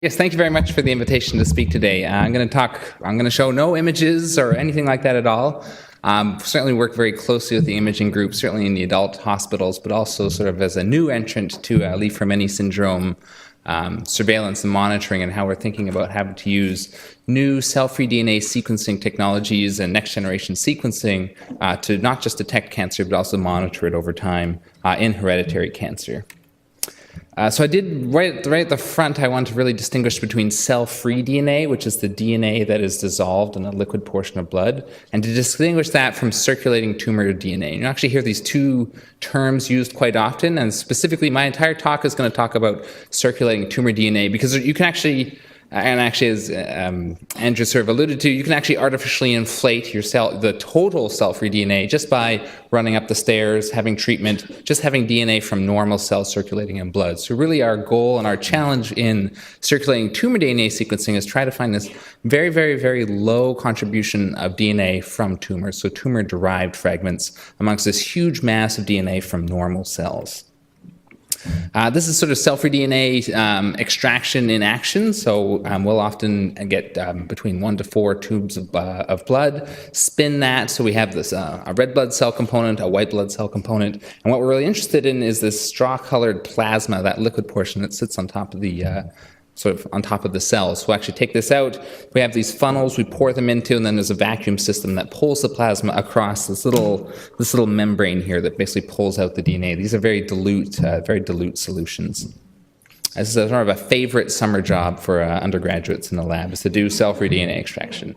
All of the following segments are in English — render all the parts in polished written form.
Yes, thank you very much for the invitation to speak today. I'm going to show no images or anything like that at all. Certainly work very closely with the imaging group, certainly in the adult hospitals, but also sort of as a new entrant to Li-Fraumeni syndrome surveillance and monitoring, and how we're thinking about having to use new cell-free DNA sequencing technologies and next-generation sequencing to not just detect cancer, but also monitor it over time in hereditary cancer. So I did, right at the front, I want to really distinguish between cell-free DNA, which is the DNA that is dissolved in a liquid portion of blood, and to distinguish that from circulating tumor DNA. You actually hear these two terms used quite often, and specifically my entire talk is going to talk about circulating tumor DNA, because you can actually, and actually as Andrew sort of alluded to, you can actually artificially inflate the total cell-free DNA just by running up the stairs, having treatment, just having DNA from normal cells circulating in blood. So really our goal and our challenge in circulating tumor DNA sequencing is try to find this very, very, very low contribution of DNA from tumors, so tumor-derived fragments amongst this huge mass of DNA from normal cells. This is sort of cell-free DNA extraction in action. So we'll often get between 1 to 4 tubes of blood, spin that. So we have this a red blood cell component, a white blood cell component. And what we're really interested in is this straw-colored plasma, that liquid portion that sits on top of the cells. So we'll actually take this out. We have these funnels we pour them into, and then there's a vacuum system that pulls the plasma across this little membrane here that basically pulls out the DNA. These are very dilute solutions. This is sort of a favorite summer job for undergraduates in the lab, is to do cell-free DNA extraction.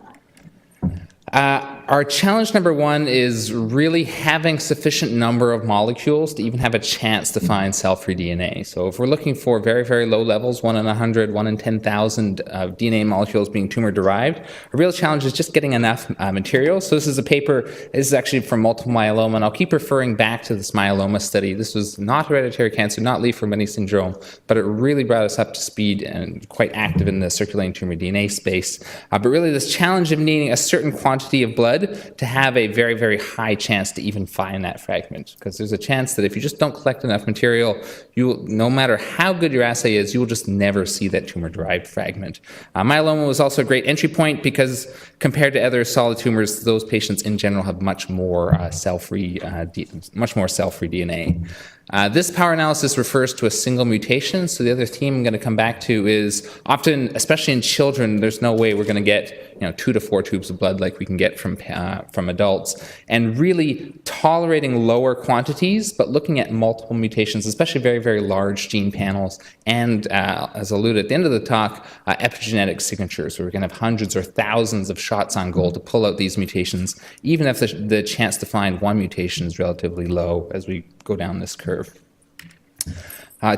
Our challenge number one is really having sufficient number of molecules to even have a chance to find cell-free DNA. So if we're looking for very, very low levels, 1 in 100, 1 in 10,000 of DNA molecules being tumor-derived, a real challenge is just getting enough material. So this is a paper, this is actually from multiple myeloma, and I'll keep referring back to this myeloma study. This was not hereditary cancer, not Li-Fraumeni syndrome, but it really brought us up to speed and quite active in the circulating tumor DNA space. But really this challenge of needing a certain quantity of blood to have a very, very high chance to even find that fragment, because there's a chance that if you just don't collect enough material, no matter how good your assay is, you will just never see that tumor-derived fragment. Myeloma was also a great entry point because compared to other solid tumors, those patients in general have much more cell-free DNA. This power analysis refers to a single mutation. So the other theme I'm going to come back to is often, especially in children, there's no way we're going to get 2 to 4 tubes of blood like we can get from adults, and really tolerating lower quantities, but looking at multiple mutations, especially very, very large gene panels, and as alluded at the end of the talk, epigenetic signatures, where we're going to have hundreds or thousands of shots on goal to pull out these mutations, even if the chance to find one mutation is relatively low as we go down this curve.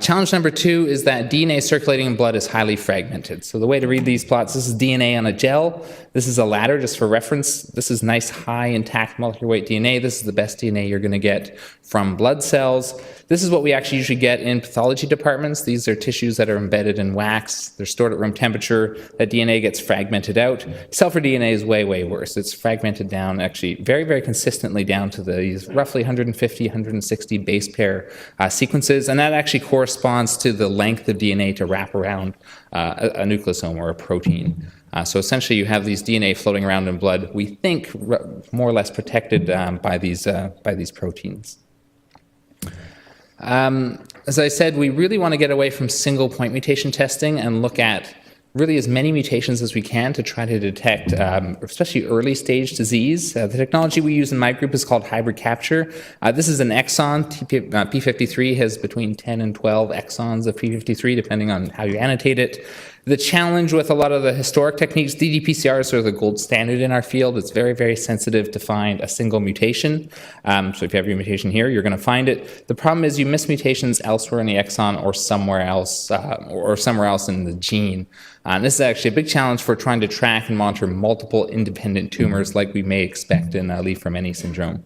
Challenge number 2 is that DNA circulating in blood is highly fragmented. So the way to read these plots, this is DNA on a gel. This is a ladder, just for reference. This is nice, high, intact molecular weight DNA. This is the best DNA you're going to get from blood cells. This is what we actually usually get in pathology departments. These are tissues that are embedded in wax. They're stored at room temperature. That DNA gets fragmented out. Cell-free DNA is way, way worse. It's fragmented down, actually, very, very consistently down to these roughly 150, 160 base pair sequences, and that actually corresponds to the length of DNA to wrap around a nucleosome or a protein. So essentially you have these DNA floating around in blood, we think more or less protected by these proteins. As I said, we really want to get away from single point mutation testing and look at really as many mutations as we can to try to detect, especially early stage disease. The technology we use in my group is called hybrid capture. This is an exon. P53 has between 10 and 12 exons of P53, depending on how you annotate it. The challenge with a lot of the historic techniques, ddPCR is sort of the gold standard in our field. It's very, very sensitive to find a single mutation. So if you have your mutation here, you're going to find it. The problem is you miss mutations elsewhere in the exon or somewhere else in the gene. This is actually a big challenge for trying to track and monitor multiple independent tumors like we may expect in Li-Fraumeni syndrome.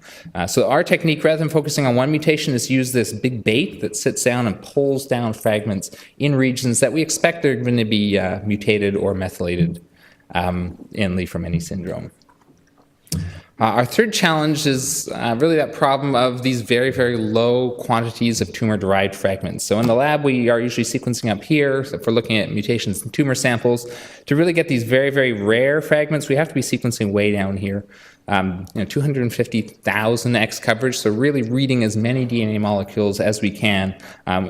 So our technique, rather than focusing on one mutation, is use this big bait that sits down and pulls down fragments in regions that we expect are going to be mutated or methylated in Li-Fraumeni syndrome. Our third challenge is really that problem of these very, very low quantities of tumor-derived fragments. So in the lab, we are usually sequencing up here. So if we're looking at mutations in tumor samples, to really get these very, very rare fragments, we have to be sequencing way down here. 250,000 X coverage, so really reading as many DNA molecules as we can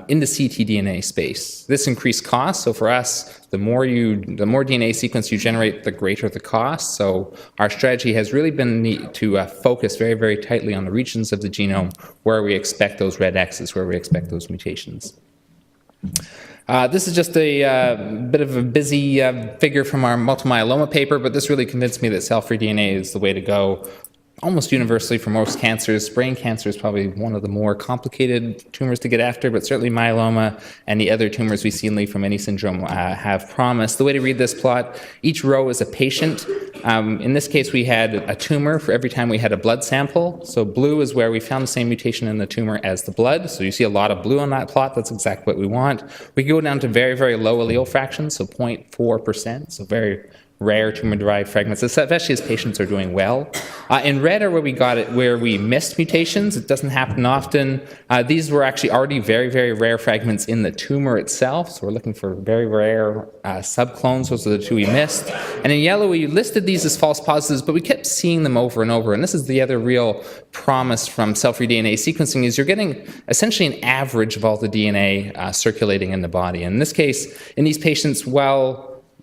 in the ctDNA space. This increased costs, so for us, the more DNA sequence you generate, the greater the cost. So our strategy has really been to focus very, very tightly on the regions of the genome where we expect those red X's, where we expect those mutations. This is just a bit of a busy figure from our multiple myeloma paper, but this really convinced me that cell-free DNA is the way to go almost universally for most cancers. Brain cancer is probably one of the more complicated tumors to get after, but certainly myeloma and the other tumors we see in Li-Fraumeni syndrome have promise. The way to read this plot, each row is a patient. In this case, we had a tumor for every time we had a blood sample. So blue is where we found the same mutation in the tumor as the blood. So you see a lot of blue on that plot. That's exactly what we want. We can go down to very, very low allele fractions, so 0.4%, so very rare tumor-derived fragments, especially as patients are doing well. In red are where we got it, where we missed mutations. It doesn't happen often. These were actually already very, very rare fragments in the tumor itself. So we're looking for very rare subclones. Those are the two we missed. And in yellow, we listed these as false positives, but we kept seeing them over and over. And this is the other real promise from cell-free DNA sequencing is you're getting essentially an average of all the DNA circulating in the body. And in this case, in these patients,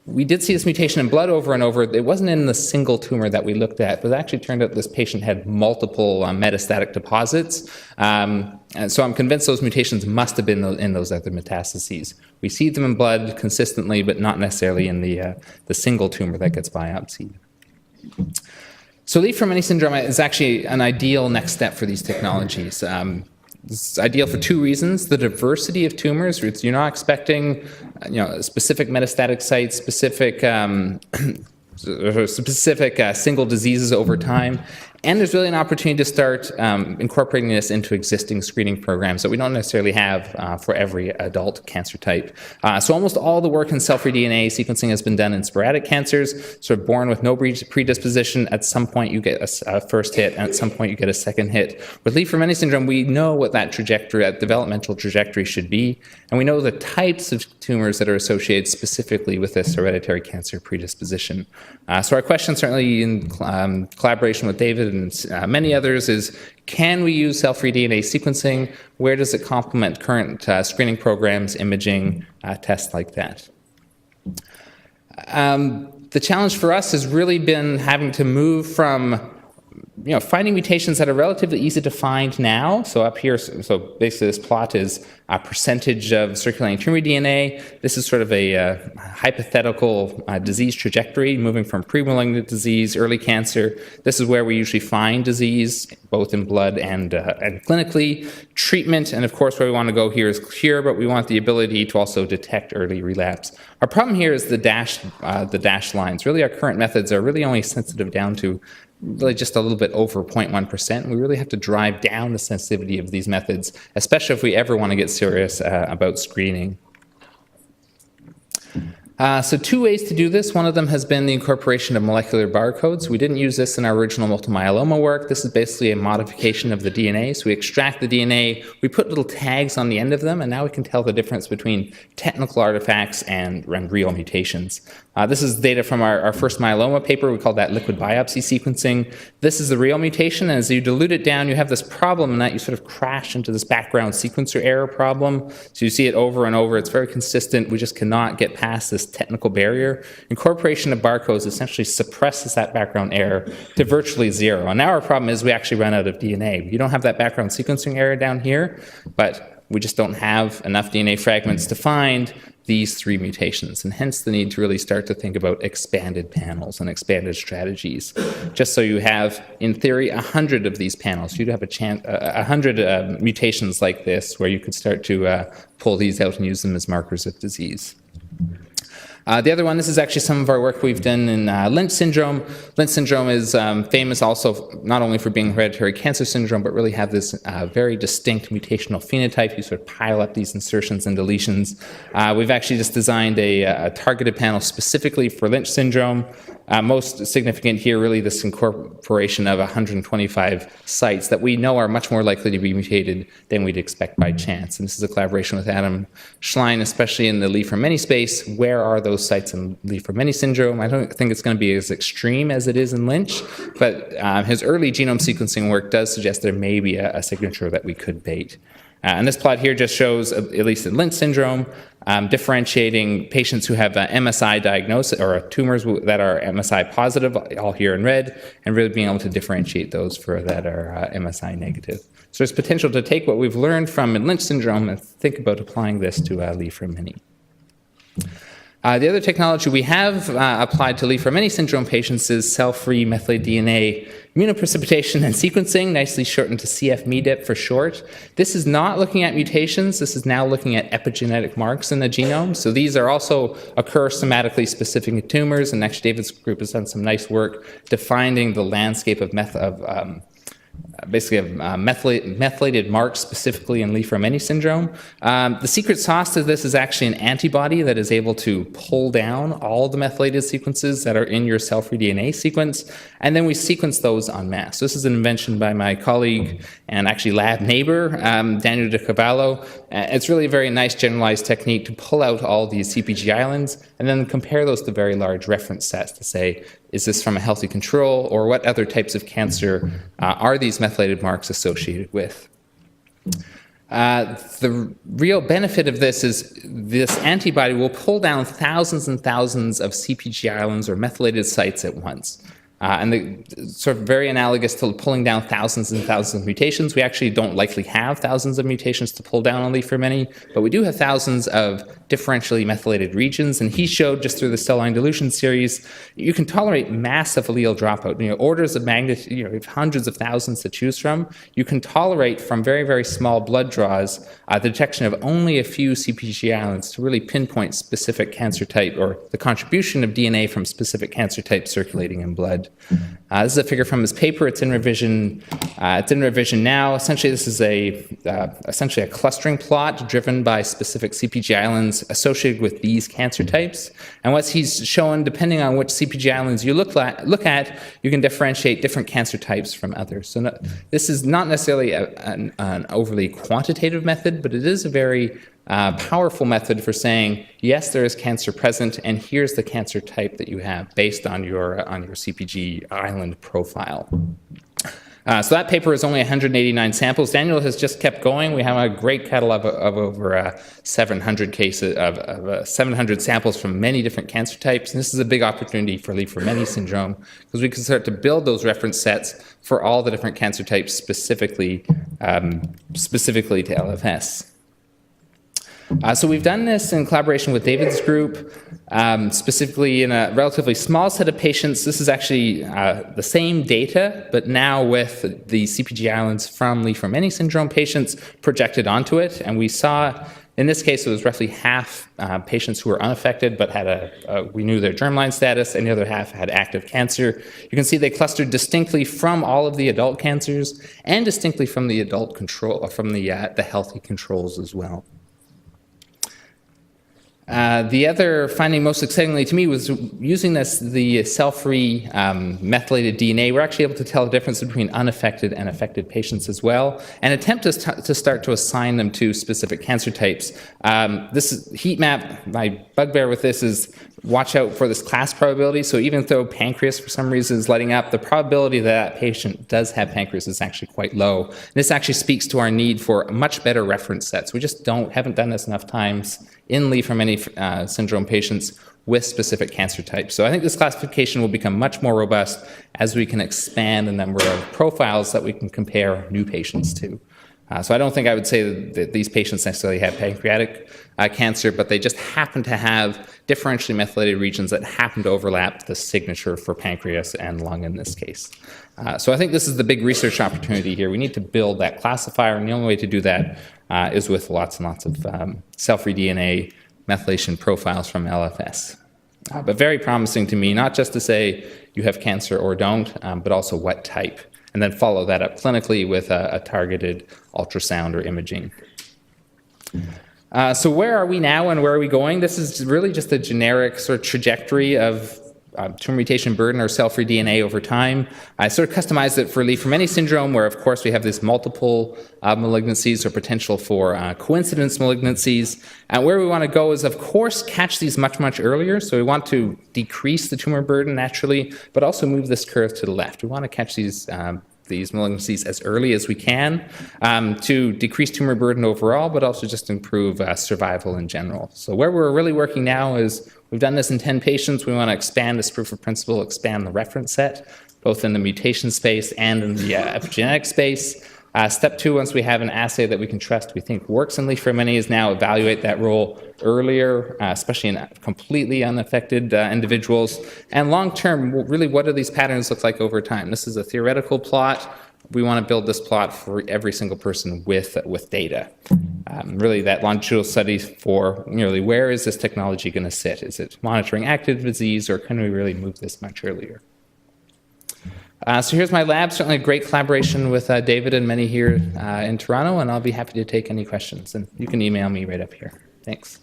we did see this mutation in blood over and over. It wasn't in the single tumor that we looked at, but it actually turned out this patient had multiple metastatic deposits. And so I'm convinced those mutations must have been in those other metastases. We see them in blood consistently, but not necessarily in the single tumor that gets biopsied. So Li-Fraumeni syndrome is actually an ideal next step for these technologies. It's ideal for two reasons. The diversity of tumors, you're not expecting specific metastatic sites, specific single diseases over time. And there's really an opportunity to start incorporating this into existing screening programs that we don't necessarily have for every adult cancer type. So almost all the work in cell-free DNA sequencing has been done in sporadic cancers, sort of born with no predisposition. At some point you get a first hit, and at some point you get a second hit. With Li-Fraumeni syndrome, we know what that trajectory, that developmental trajectory should be, and we know the types of tumors that are associated specifically with this hereditary cancer predisposition. So our question, certainly in collaboration with David and many others, is can we use cell-free DNA sequencing? Where does it complement current screening programs, imaging, tests like that? The challenge for us has really been having to move from finding mutations that are relatively easy to find now. So up here, so basically this plot is a percentage of circulating tumor DNA. This is sort of a hypothetical disease trajectory, moving from pre-malignant disease, early cancer. This is where we usually find disease, both in blood and clinically. Treatment, and of course where we want to go here is cure, but we want the ability to also detect early relapse. Our problem here is the dashed lines. Really, our current methods are really only sensitive down to really just a little bit over 0.1%. We really have to drive down the sensitivity of these methods, especially if we ever want to get serious about screening. So two ways to do this. One of them has been the incorporation of molecular barcodes. We didn't use this in our original multiple myeloma work. This is basically a modification of the DNA. So we extract the DNA, we put little tags on the end of them, and now we can tell the difference between technical artifacts and real mutations. This is data from our first myeloma paper. We call that liquid biopsy sequencing. This is the real mutation, and as you dilute it down, you have this problem in that you sort of crash into this background sequencer error problem. So you see it over and over. It's very consistent. We just cannot get past this technical barrier. Incorporation of barcodes essentially suppresses that background error to virtually zero. And now our problem is we actually run out of DNA. You don't have that background sequencing error down here, but we just don't have enough DNA fragments to find these three mutations, and hence the need to really start to think about expanded panels and expanded strategies. Just so you have, in theory, 100 of these panels. You'd have 100 mutations like this where you could start to pull these out and use them as markers of disease. The other one, this is actually some of our work we've done in Lynch syndrome. Lynch syndrome is famous also not only for being hereditary cancer syndrome, but really have this very distinct mutational phenotype. You sort of pile up these insertions and deletions. We've actually just designed a targeted panel specifically for Lynch syndrome. Most significant here, really, this incorporation of 125 sites that we know are much more likely to be mutated than we'd expect by chance. And this is a collaboration with Adam Schlein, especially in the Li-Fraumeni space. Where are those sites in Li-Fraumeni syndrome? I don't think it's going to be as extreme as it is in Lynch, but his early genome sequencing work does suggest there may be a signature that we could bait. And this plot here just shows, at least in Lynch syndrome, differentiating patients who have MSI diagnosis or tumors that are MSI positive, all here in red, and really being able to differentiate those for that are MSI negative. So there's potential to take what we've learned from in Lynch syndrome and think about applying this to Li-Fraumeni. The other technology we have applied to Li-Fraumeni syndrome patients is cell-free methylated DNA immunoprecipitation and sequencing, nicely shortened to CF-MEDIP for short. This is not looking at mutations. This is now looking at epigenetic marks in the genome. So these are also occur somatically specific in tumors, and actually David's group has done some nice work defining the landscape of methylated marks specifically in Li-Fraumeni syndrome. The secret sauce to this is actually an antibody that is able to pull down all the methylated sequences that are in your cell-free DNA sequence, and then we sequence those en masse. So this is an invention by my colleague and actually lab neighbor, Daniel de Cavallo. It's really a very nice generalized technique to pull out all these CpG islands and then compare those to very large reference sets to say, is this from a healthy control, or what other types of cancer are these methylated marks associated with? The real benefit of this is this antibody will pull down thousands and thousands of CpG islands or methylated sites at once. And sort of very analogous to pulling down thousands and thousands of mutations. We actually don't likely have thousands of mutations to pull down on Li-Fraumeni, but we do have thousands of differentially methylated regions. And he showed just through the cell line dilution series, you can tolerate massive allele dropout, orders of magnitude, you have hundreds of thousands to choose from. You can tolerate from very, very small blood draws the detection of only a few CpG islands to really pinpoint specific cancer type or the contribution of DNA from specific cancer types circulating in blood. This is a figure from his paper. It's in revision. It's in revision now. Essentially, this is essentially a clustering plot driven by specific CpG islands associated with these cancer types. And what he's shown, depending on which CpG islands you look at, you can differentiate different cancer types from others. So this is not necessarily an overly quantitative method, but it is a very powerful method for saying, yes, there is cancer present, and here's the cancer type that you have based on your CpG island profile. So that paper is only 189 samples. Daniel has just kept going. We have a great catalog of over 700 cases of 700 samples from many different cancer types. And this is a big opportunity for Li-Fraumeni syndrome because we can start to build those reference sets for all the different cancer types specifically to LFS. So we've done this in collaboration with David's group, specifically in a relatively small set of patients. This is actually the same data, but now with the CpG islands from Li-Fraumeni syndrome patients projected onto it. And we saw, in this case, it was roughly half patients who were unaffected, but had we knew their germline status, and the other half had active cancer. You can see they clustered distinctly from all of the adult cancers and distinctly from the adult control, from the healthy controls as well. The other finding most excitingly to me was using the cell-free methylated DNA. We're actually able to tell the difference between unaffected and affected patients as well, and attempt to start to assign them to specific cancer types. This is heat map. My bugbear with this is watch out for this class probability. So even though pancreas for some reason is lighting up, the probability that patient does have pancreas is actually quite low. And this actually speaks to our need for much better reference sets. We just haven't done this enough times in Li-Fraumeni syndrome patients with specific cancer types. So I think this classification will become much more robust as we can expand the number of profiles that we can compare new patients to. So I don't think I would say that these patients necessarily have pancreatic cancer, but they just happen to have differentially methylated regions that happen to overlap the signature for pancreas and lung in this case. So I think this is the big research opportunity here. We need to build that classifier, and the only way to do that is with lots and lots of cell-free DNA methylation profiles from LFS. But very promising to me, not just to say you have cancer or don't, but also what type, and then follow that up clinically with a targeted ultrasound or imaging. So where are we now and where are we going? This is really just a generic sort of trajectory of tumor mutation burden or cell-free DNA over time. I sort of customized it for Li-Fraumeni syndrome, where of course we have these multiple malignancies or potential for coincidence malignancies. And where we want to go is, of course, catch these much, much earlier. So we want to decrease the tumor burden naturally, but also move this curve to the left. We want to catch these malignancies as early as we can to decrease tumor burden overall, but also just improve survival in general. So where we're really working now is we've done this in 10 patients. We want to expand this proof of principle, expand the reference set, both in the mutation space and in the epigenetic space. Step 2, once we have an assay that we can trust, we think works in Li-Fraumeni, is now evaluate that role earlier, especially in completely unaffected individuals. And long term, really, what do these patterns look like over time? This is a theoretical plot. We want to build this plot for every single person with data. Really, that longitudinal study for really where is this technology going to sit? Is it monitoring active disease, or can we really move this much earlier? So here's my lab, certainly a great collaboration with David and many here in Toronto, and I'll be happy to take any questions. And you can email me right up here. Thanks.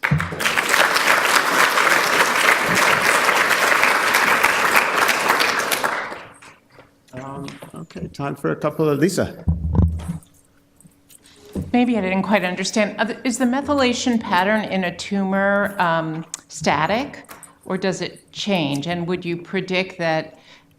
Okay, time for a couple of Lisa. Maybe I didn't quite understand. Is the methylation pattern in a tumor static, or does it change? And would you predict that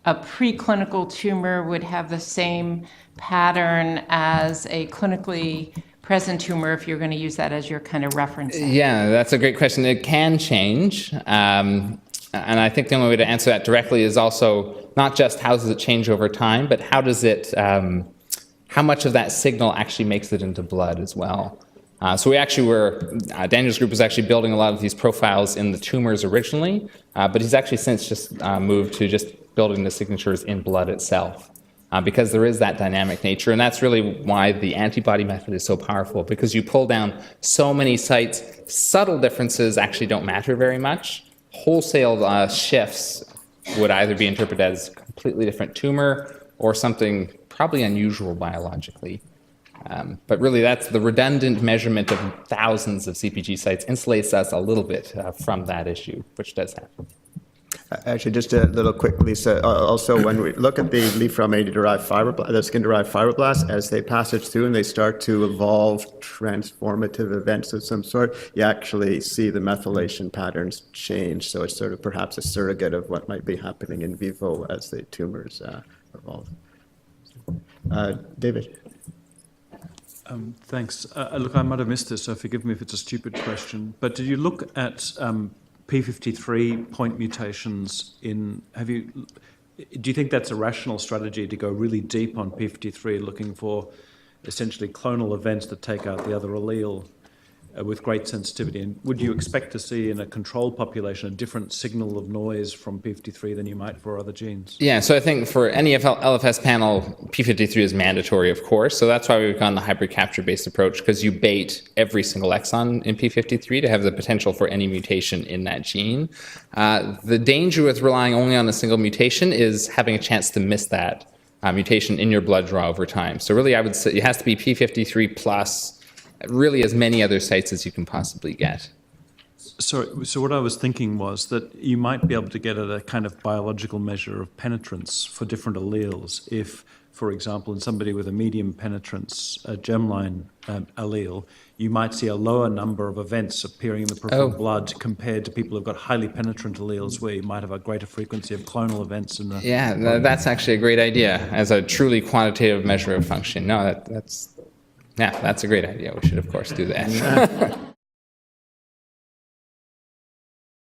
a preclinical tumor would have the same pattern as a clinically present tumor if you're going to use that as your kind of reference? Yeah, that's a great question. It can change. And I think the only way to answer that directly is also not just how does it change over time, but how does it, how much of that signal actually makes it into blood as well. So we actually Daniel's group was actually building a lot of these profiles in the tumors originally, but he's actually since just moved to just building the signatures in blood itself, because there is that dynamic nature. And that's really why the antibody method is so powerful, because you pull down so many sites. Subtle differences actually don't matter very much. Wholesale shifts would either be interpreted as a completely different tumor or something probably unusual biologically. But really, that's the redundant measurement of thousands of CpG sites insulates us a little bit from that issue, which does happen. Actually, just a little quick, Lisa. Also, when we look at the Li-Fraumeni-derived fibroblasts, the skin-derived fibroblasts, as they passage through and they start to evolve transformative events of some sort, you actually see the methylation patterns change. So it's sort of perhaps a surrogate of what might be happening in vivo as the tumors evolve. David. Thanks. Look, I might have missed this, so forgive me if it's a stupid question. But did you look at P53 point mutations do you think that's a rational strategy to go really deep on P53, looking for essentially clonal events that take out the other allele with great sensitivity? And would you expect to see in a control population a different signal of noise from P53 than you might for other genes? Yeah, so I think for any LFS panel, P53 is mandatory, of course. So that's why we've gone the hybrid capture-based approach, because you bait every single exon in P53 to have the potential for any mutation in that gene. The danger with relying only on a single mutation is having a chance to miss that mutation in your blood draw over time. So really, I would say it has to be P53 plus really as many other sites as you can possibly get. So what I was thinking was that you might be able to get at a kind of biological measure of penetrance for different alleles. If, for example, in somebody with a medium penetrance germline allele, you might see a lower number of events appearing in the peripheral blood compared to people who've got highly penetrant alleles, where you might have a greater frequency of clonal events in the... Yeah, that's actually a great idea as a truly quantitative measure of function. No, that's a great idea. We should, of course, do that.